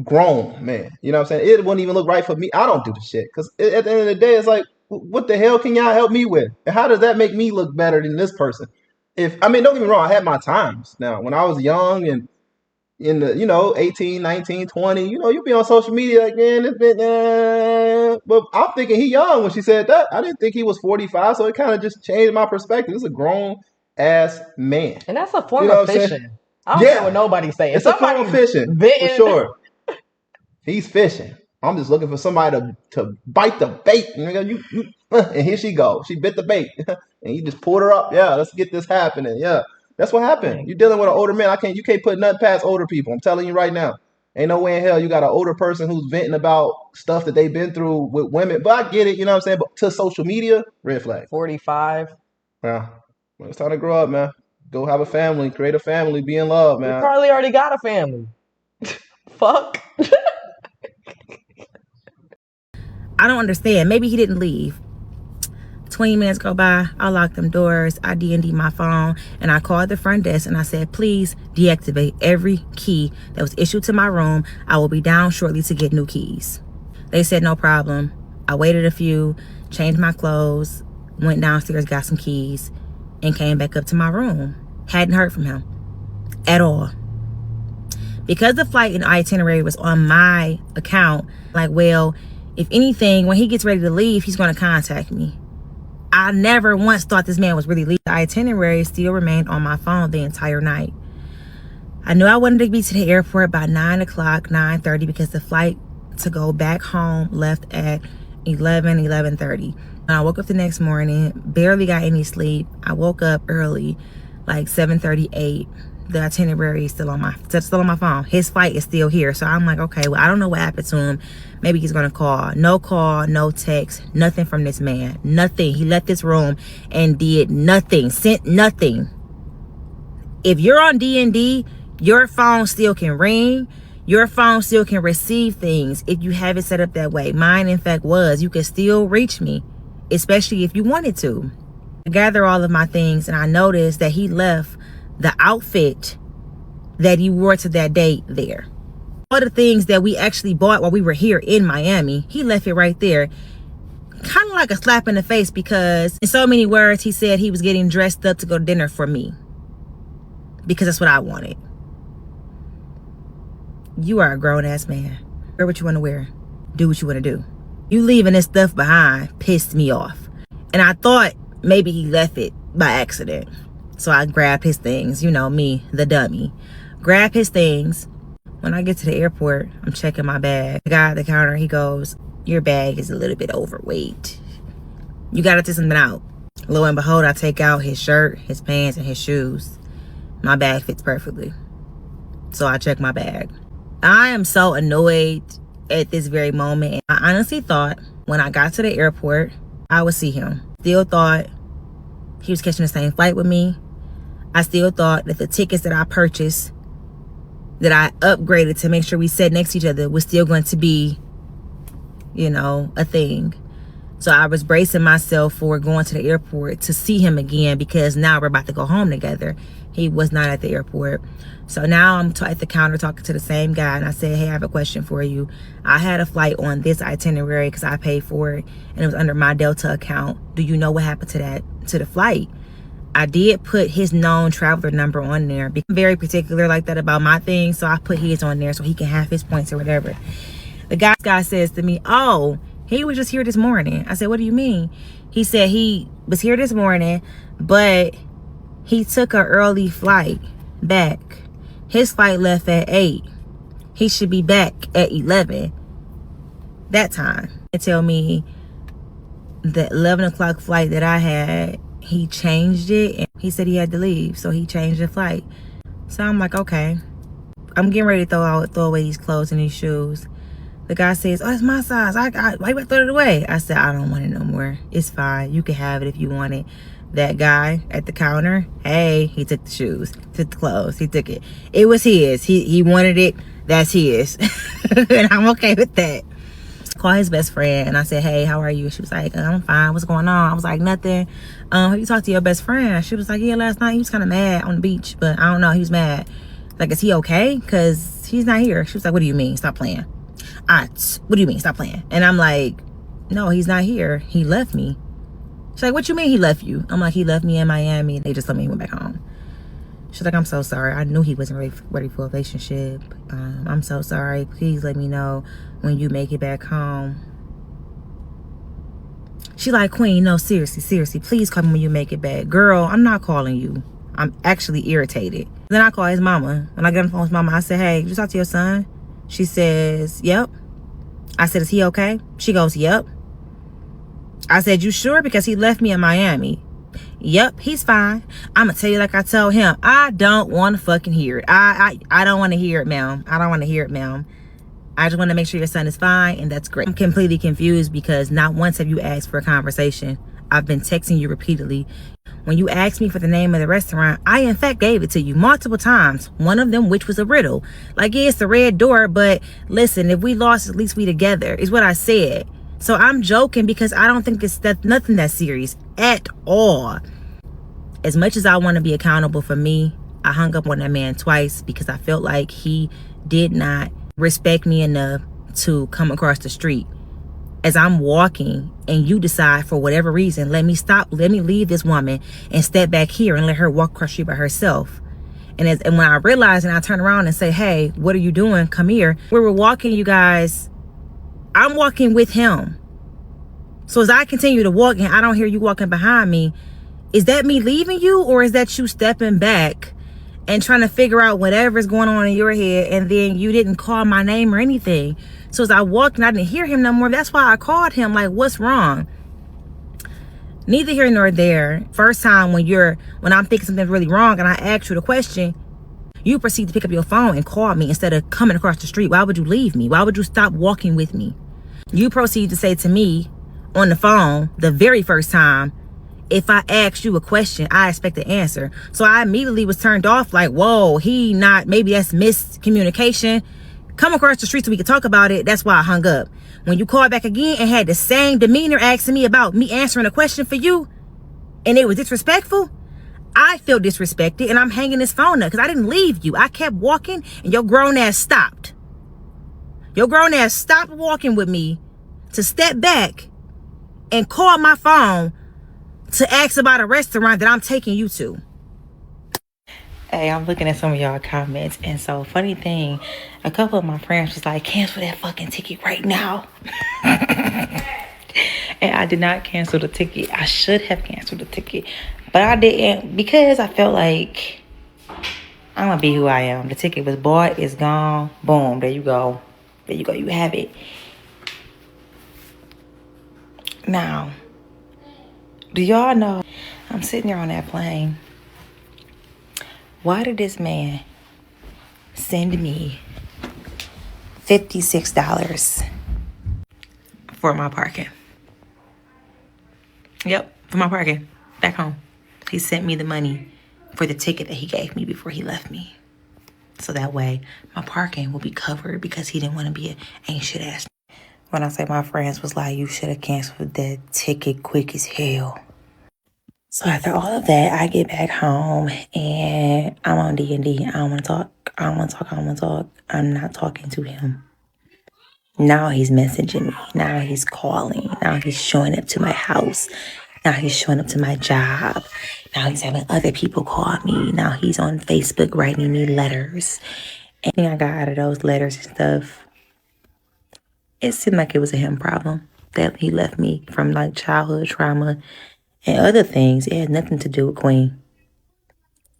Grown man, you know what I'm saying? It wouldn't even look right for me. I don't do the shit because at the end of the day, it's like, what the hell can y'all help me with? And how does that make me look better than this person? If I mean, don't get me wrong, I had my times. Now, when I was young and in the 18, 19, 20, you be on social media like, man, it's been but I'm thinking he young when she said that. I didn't think he was 45, so it kind of just changed my perspective. This is a grown ass man. And that's a form of fishing. I don't care what nobody say. It's a form of fishing for sure. He's fishing. I'm just looking for somebody to bite the bait. And here she goes. She bit the bait. And you just pulled her up. Yeah, let's get this happening. Yeah. That's what happened. You're dealing with an older man. You can't put nothing past older people. I'm telling you right now. Ain't no way in hell you got an older person who's venting about stuff that they've been through with women. But I get it, you know what I'm saying? But to social media, red flag. 45. Yeah. Well, it's time to grow up, man. Go have a family, create a family, be in love, man. You probably already got a family. Fuck. I don't understand. Maybe he didn't leave. 20 minutes go by, I locked them doors, I D&D my phone, and I called the front desk and I said, please deactivate every key that was issued to my room. I will be down shortly to get new keys. They said no problem. I waited a few, changed my clothes, went downstairs, got some keys, and came back up to my room. Hadn't heard from him at all. Because the flight and itinerary was on my account, like, well, if anything, when he gets ready to leave, he's going to contact me. I never once thought this man was really leaving. The itinerary still remained on my phone the entire night. I knew I wanted to be to the airport by 9 o'clock, 9:30, because the flight to go back home left at 11:30. When I woke up the next morning, barely got any sleep. I woke up early, like 7:38. The itinerary is still on my phone. His flight is still here. So I'm like, okay, well, I don't know what happened to him. Maybe he's gonna call. No call, no text, nothing from this man. Nothing. He left this room and did nothing, sent nothing. If you're on D&D, your phone still can ring. Your phone still can receive things if you have it set up that way. Mine, in fact, was. You could still reach me, especially if you wanted to. I gather all of my things and I noticed that he left the outfit that he wore to that date there. All the things that we actually bought while we were here in Miami, he left it right there. Kind of like a slap in the face, because in so many words, he said he was getting dressed up to go to dinner for me. Because that's what I wanted. You are a grown-ass man. Wear what you want to wear. Do what you want to do. You leaving this stuff behind pissed me off. And I thought maybe he left it by accident. So I grabbed his things, me, the dummy. Grab his things. When I get to the airport, I'm checking my bag. The guy at the counter, he goes, your bag is a little bit overweight. You gotta take something out. Lo and behold, I take out his shirt, his pants, and his shoes. My bag fits perfectly. So I check my bag. I am so annoyed at this very moment. I honestly thought when I got to the airport, I would see him. Still thought he was catching the same flight with me. I still thought that the tickets that I purchased, that I upgraded to make sure we sat next to each other, was still going to be, a thing. So I was bracing myself for going to the airport to see him again, because now we're about to go home together. He was not at the airport. So now I'm at the counter talking to the same guy, and I said, hey, I have a question for you. I had a flight on this itinerary because I paid for it, and it was under my Delta account. Do you know what happened to the flight? I did put his known traveler number on there. I'm very particular like that about my things, so I put his on there so he can have his points or whatever. The guy says to me, oh, he was just here this morning. I said, what do you mean? He said he was here this morning, but he took an early flight back. His flight left at 8. He should be back at 11 that time. They tell me the 11 o'clock flight that I had, he changed it, and he said he had to leave, so he changed the flight. So I'm like, okay. I'm getting ready to throw away these clothes and these shoes. The guy says, oh, it's my size. Why you throw it away? I said, I don't want it no more. It's fine. You can have it if you want it. That guy at the counter, hey, he took the shoes, took the clothes, he took it. It was his. He wanted it. That's his. And I'm okay with that. Call his best friend and I said, hey, how are you? She was like, I'm fine. What's going on? I was like, nothing. Have you talked to your best friend? She was like, yeah, last night he was kind of mad on the beach, but I don't know, he was mad. Like, is he okay? Because he's not here. She was like, what do you mean? Stop playing. What do you mean? Stop playing. And I'm like, no, he's not here. He left me. She's like, what you mean he left you? I'm like, he left me in Miami. They just let me went back home. She's like, I'm so sorry. I knew he wasn't ready for a relationship. I'm so sorry. Please let me know when you make it back home. She like, Queen, no, seriously, please call me when you make it back. Girl, I'm not calling you. I'm actually irritated. Then I call his mama. When I get on the phone with his mama, I say, hey, did you talk to your son? She says, yep. I said, is he okay? She goes, yep. I said, you sure? Because he left me in Miami. Yep, he's fine. I'm gonna tell you like I told him. I don't want to fucking hear it. I don't want to hear it, ma'am. I don't want to hear it, ma'am. I just want to make sure your son is fine, and that's great. I'm completely confused because not once have you asked for a conversation. I've been texting you repeatedly. When you asked me for the name of the restaurant, I in fact gave it to you multiple times. One of them, which was a riddle. Like, yeah, it's the red door, but listen, if we lost, at least we together, is what I said. So I'm joking because I don't think that's nothing that serious at all. As much as I want to be accountable for me, I hung up on that man twice because I felt like he did not respect me enough to come across the street. As I'm walking and you decide for whatever reason, let me leave this woman and step back here and let her walk across the street by herself. And when I realize and I turn around and say, hey, what are you doing? Come here. We were walking, you guys. I'm walking with him. So as I continue to walk and I don't hear you walking behind me, is that me leaving you, or is that you stepping back and trying to figure out whatever's going on in your head, and then you didn't call my name or anything? So as I walked and I didn't hear him no more, that's why I called him. Like, what's wrong? Neither here nor there. First time when I'm thinking something's really wrong and I ask you the question, you proceed to pick up your phone and call me instead of coming across the street. Why would you leave me? Why would you stop walking with me? You proceed to say to me on the phone the very first time, if I asked you a question, I expect an answer. So I immediately was turned off, like, whoa, maybe that's miscommunication. Come across the street so we could talk about it. That's why I hung up. When you called back again and had the same demeanor asking me about me answering a question for you, and it was disrespectful, I feel disrespected and I'm hanging this phone up because I didn't leave you. I kept walking and your grown ass stopped. Your grown ass stopped walking with me to step back and call my phone to ask about a restaurant that I'm taking you to. Hey, I'm looking at some of y'all comments, and so funny thing, a couple of my friends was like, cancel that fucking ticket right now. And I did not cancel the ticket. I should have canceled the ticket, but I didn't because I felt like I'm gonna be who I am. The ticket was bought, it's gone, boom, there you go. There you go, you have it. Now, do y'all know I'm sitting there on that plane? Why did this man send me $56 for my parking? Yep, for my parking back home. He sent me the money for the ticket that he gave me before he left me. So that way my parking will be covered because he didn't want to be an ain't shit ass. When I say my friends was like, you should have canceled that ticket quick as hell. So after all of that, I get back home and I'm on D&D. I don't want to talk. I'm not talking to him. Now he's messaging me. Now he's calling. Now he's showing up to my house. Now he's showing up to my job. Now he's having other people call me. Now he's on Facebook writing me letters. And I got out of those letters and stuff. It seemed like it was a him problem that he left me from like childhood trauma and other things. It had nothing to do with Queen.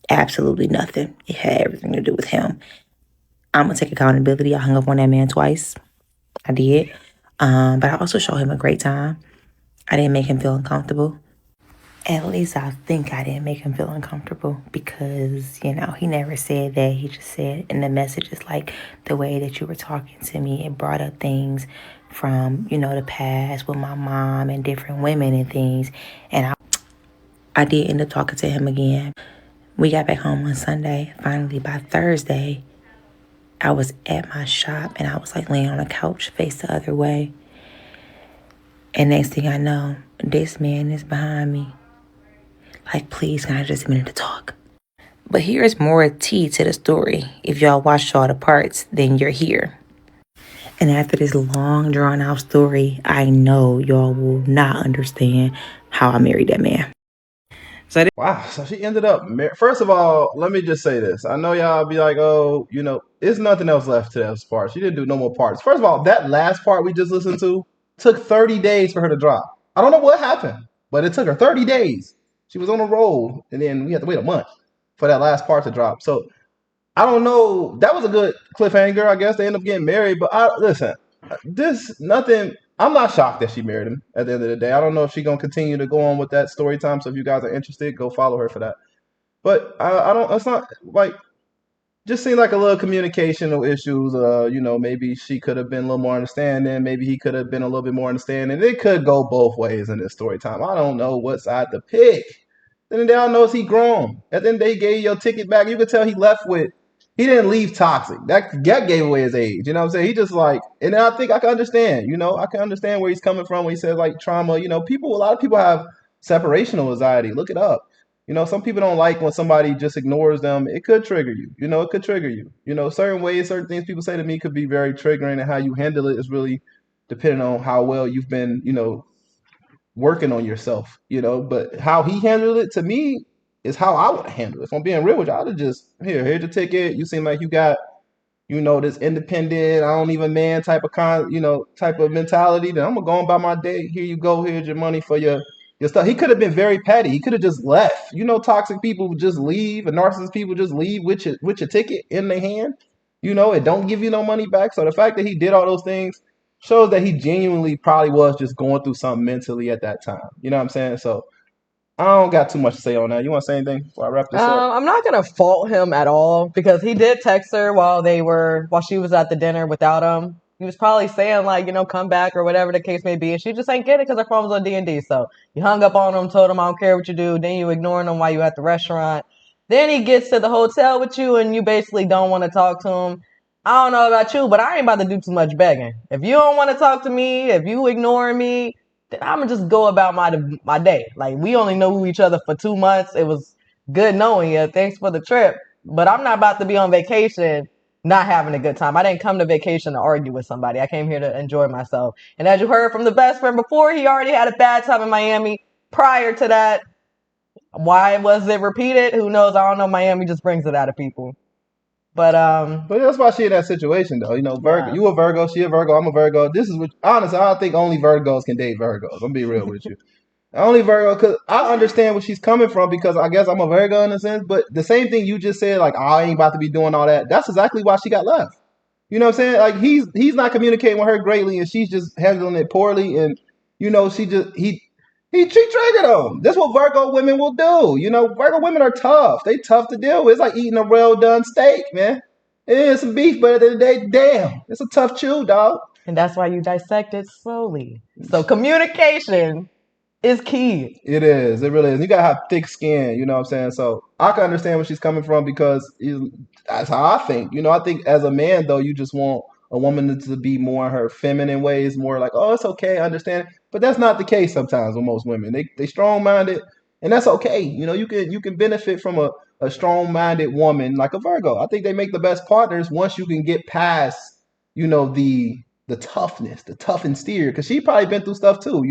Absolutely nothing. It had everything to do with him. I'm going to take accountability. I hung up on that man twice. I did. But I also showed him a great time. I didn't make him feel uncomfortable. At least I think I didn't make him feel uncomfortable because, he never said that. He just said in the message, it's like the way that you were talking to me, it brought up things from, the past with my mom and different women and things. And I did end up talking to him again. We got back home on Sunday. Finally, by Thursday, I was at my shop and I was like laying on a couch, face the other way. And next thing I know, this man is behind me. Like, please, can I just a minute to talk? But here's more tea to the story. If y'all watched all the parts, then you're here. And after this long, drawn out story, I know y'all will not understand how I married that man. So, Wow. So she ended up. First of all, let me just say this. I know y'all be like, oh, it's nothing else left to that part. She didn't do no more parts. First of all, that last part we just listened to took 30 days for her to drop. I don't know what happened, but it took her 30 days. She was on a roll, and then we had to wait a month for that last part to drop. So I don't know. That was a good cliffhanger. I guess they end up getting married. But listen, this nothing. I'm not shocked that she married him. At the end of the day, I don't know if she's gonna continue to go on with that story time. So if you guys are interested, go follow her for that. But I don't. It's not like just seemed like a little communicational issues. Maybe she could have been a little more understanding. Maybe he could have been a little bit more understanding. It could go both ways in this story time. I don't know what side to pick. Then they all knows he grown. At the end of the day, he gave your ticket back. You could tell he left with. He didn't leave toxic. That gave away his age. You know what I'm saying? He just like, and I think I can understand. I can understand where he's coming from when he says like trauma. A lot of people have separational anxiety. Look it up. Some people don't like when somebody just ignores them. It could trigger you. It could trigger you. Certain ways, certain things people say to me could be very triggering, and how you handle it is really depending on how well you've been, working on yourself. But how he handled it to me is how I would handle it. If I'm being real with you, I'd have just here's your ticket. You seem like you got this independent, I don't even man type of type of mentality, then I'm gonna go on by my day. Here you go, here's your money for your stuff. He could have been very petty. He could have just left. Toxic people just leave, and narcissist people just leave with your ticket in their hand. It don't give you no money back. So the fact that he did all those things shows that he genuinely probably was just going through something mentally at that time. You know what I'm saying? So I don't got too much to say on that. You want to say anything before I wrap this up? I'm not gonna fault him at all because he did text her while she was at the dinner without him. He was probably saying like, come back or whatever the case may be, and she just ain't get it because her phone was on D&D. So you hung up on him, told him I don't care what you do. Then you ignoring him while you at the restaurant. Then he gets to the hotel with you, and you basically don't want to talk to him. I don't know about you, but I ain't about to do too much begging. If you don't want to talk to me, if you ignoring me, then I'm gonna just go about my day. Like we only know each other for 2 months. It was good knowing you. Thanks for the trip, but I'm not about to be on vacation not having a good time. I didn't come to vacation to argue with somebody. I came here to enjoy myself. And as you heard from the best friend before, he already had a bad time in Miami prior to that. Why was it repeated? Who knows? I don't know. Miami just brings it out of people. But But that's why she in that situation though. Virgo, yeah. you a Virgo, she a Virgo, I'm a Virgo. This is what honestly, I think only Virgos can date Virgos. I'm be real with you. Only Virgo, because I understand where she's coming from, because I guess I'm a Virgo in a sense. But the same thing you just said, like I ain't about to be doing all that. That's exactly why she got left. You know what I'm saying? Like he's not communicating with her greatly, and she's just handling it poorly. And she just she triggered him. That's what Virgo women will do. Virgo women are tough. They tough to deal with. It's like eating a well done steak, man. It is some beef, but at the end of the day, damn, it's a tough chew, dog. And that's why you dissect it slowly. So communication is key. It is. It really is. You gotta have thick skin. You know what I'm saying? So I can understand where she's coming from, because that's how I think. I think as a man though, you just want a woman to be more in her feminine ways, more like, oh, it's okay, I understand. But that's not the case sometimes with most women. They strong minded, and that's okay. You can benefit from a strong minded woman like a Virgo. I think they make the best partners once you can get past, the toughness, the tough and steer, because she probably been through stuff too.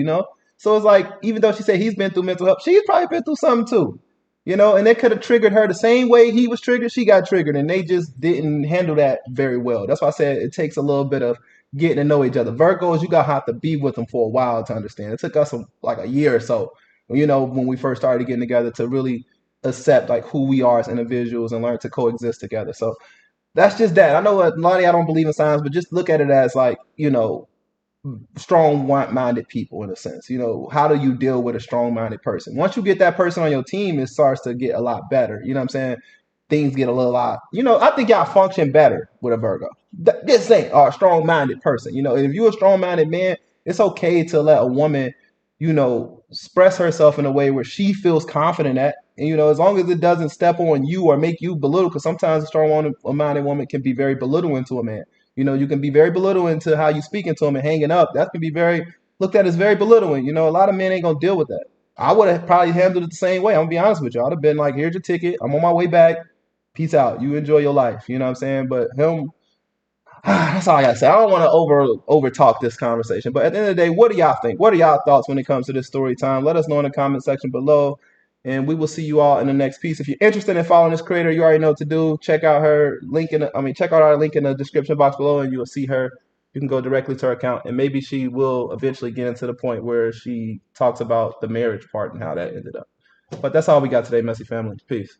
So it's like, even though she said he's been through mental health, she's probably been through something too. And it could have triggered her the same way he was triggered. She got triggered, and they just didn't handle that very well. That's why I said it takes a little bit of getting to know each other. Virgos, you gotta have to be with them for a while to understand. It took us like a year or so, when we first started getting together, to really accept like who we are as individuals and learn to coexist together. So that's just that. I know a lot of y'all don't believe in signs, but just look at it as like, strong-minded people in a sense. You know, how do you deal with a strong-minded person? Once you get that person on your team, it starts to get a lot better. You know what I'm saying? Things get a little lot. You know, I think y'all function better with a Virgo. This ain't a strong-minded person. You know, if you're a strong-minded man, it's okay to let a woman, you know, express herself in a way where she feels confident at. And, you know, as long as it doesn't step on you or make you belittle, because sometimes a strong-minded woman can be very belittling to a man. You know, you can be very belittling to how you speaking to them and hanging up. That can be very looked at as very belittling. You know, a lot of men ain't gonna deal with that. I would have probably handled it the same way. I'm gonna be honest with you. I'd have been like, here's your ticket. I'm on my way back. Peace out. You enjoy your life. You know what I'm saying? But him, that's all I gotta say. I don't want to over talk this conversation. But at the end of the day, what do y'all think? What are y'all thoughts when it comes to this story time? Let us know in the comment section below. And we will see you all in the next piece. If you're interested in following this creator, you already know what to do. Check out her link check out our link in the description box below, and you will see her. You can go directly to her account, and maybe she will eventually get into the point where she talks about the marriage part and how that ended up. But that's all we got today, Messy Family. Peace.